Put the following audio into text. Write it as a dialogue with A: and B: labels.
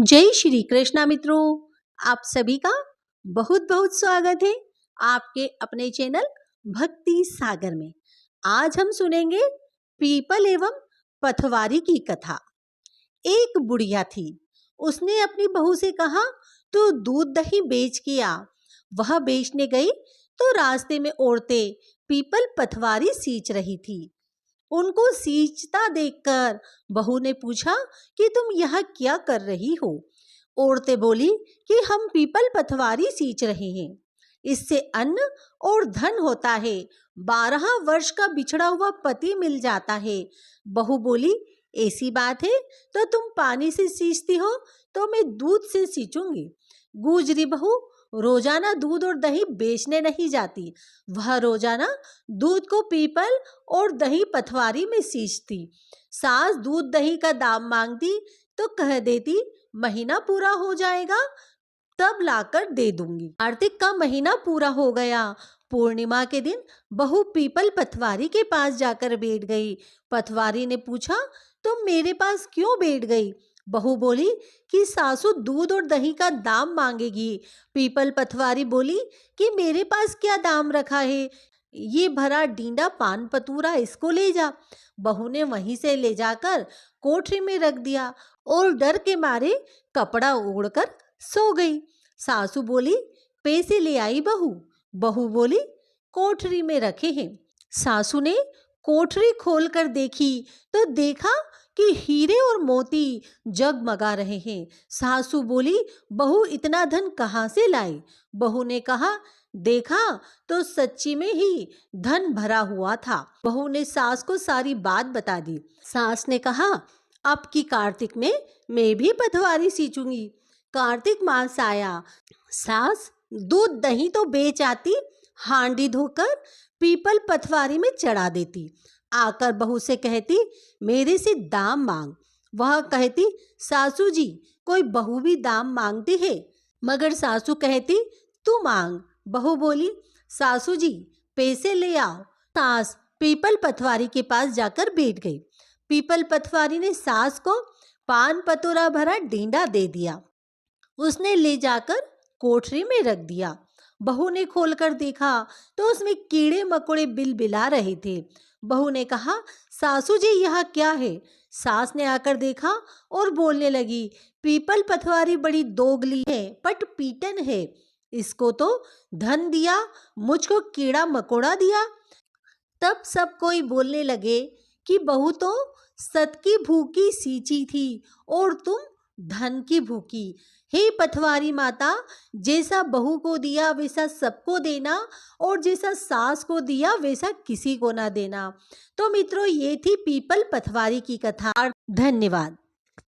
A: जय श्री कृष्णा मित्रों, आप सभी का बहुत बहुत स्वागत है आपके अपने चैनल भक्ति सागर में। आज हम सुनेंगे पीपल एवं पथवारी की कथा। एक बुढ़िया थी, उसने अपनी बहू से कहा तो दूध दही बेच के आ। वह बेचने गई तो रास्ते में औरतें पीपल पथवारी सींच रही थी। उनको सींचता देखकर बहू ने पूछा कि तुम यहाँ क्या कर रही हो। औरतें बोली कि हम पीपल पथवारी सींच रहे हैं, इससे अन्न और धन होता है। 12 वर्ष का बिछड़ा हुआ पति मिल जाता है। बहू बोली, ऐसी बात है तो तुम पानी से सींचती हो तो मैं दूध से सींचूंगी। गुजरी बहू रोजाना दूध और दही बेचने नहीं जाती, वह रोजाना दूध को पीपल और दही पथवारी में सींचती। सास दूध दही का दाम मांगती तो कह देती महीना पूरा हो जाएगा तब लाकर दे दूंगी। कार्तिक का महीना पूरा हो गया। पूर्णिमा के दिन बहू पीपल पथवारी के पास जाकर बैठ गई। पथवारी ने पूछा, तुम मेरे पास क्यों बैठ गई? बहू बोली कि सासू दूध और दही का दाम मांगेगी। पीपल पथवारी बोली कि मेरे पास क्या दाम रखा है, ये भरा डींडा पान पतूरा इसको ले जा। बहू ने वहीं से ले जाकर कोठरी में रख दिया और डर के मारे कपड़ा ओढ़कर सो गई। सासू बोली, पैसे ले आई बहू? बहू बोली, कोठरी में रखे हैं। सासू ने कोठरी खोलकर देखी तो देखा कि हीरे और मोती जगमगा रहे हैं। सासू बोली, बहू इतना धन कहाँ से लाई? बहू ने कहा, देखा तो सच्ची में ही धन भरा हुआ था। बहू ने सास को सारी बात बता दी। सास ने कहा, अब की कार्तिक में मैं भी पथवारी सींचूंगी। कार्तिक मास आया। सास दूध दही तो बेच आती, हांडी धोकर पीपल पथवारी में चढ़ा देती। आकर बहू से कहती, मेरे से दाम मांग। वह कहती, सासू जी कोई बहू भी दाम मांगती है? मगर सासू कहती, तू मांग। बहू बोली, सासू जी पैसे ले आओ। सास पीपल पथवारी के पास जाकर बैठ गई। पीपल पथवारी ने सास को पान पतोरा भरा डींडा दे दिया। उसने ले जाकर कोठरी में रख दिया। बहू ने खोलकर देखा तो उसमें कीड़े मकोड़े बिलबिला रहे थे। बहू ने कहा, सासू जी यह क्या है? सास ने आकर देखा और बोलने लगी, पीपल पथवारी बड़ी दोगली है, पट पीटन है। इसको तो धन दिया, मुझको कीड़ा मकोड़ा दिया। तब सब कोई बोलने लगे कि बहू तो सत की भूखी सींची थी और तुम धन की भूखी। हे पथवारी माता, जैसा बहू को दिया वैसा सबको देना और जैसा सास को दिया वैसा किसी को ना देना। तो मित्रों, ये थी पीपल पथवारी की कथा। धन्यवाद।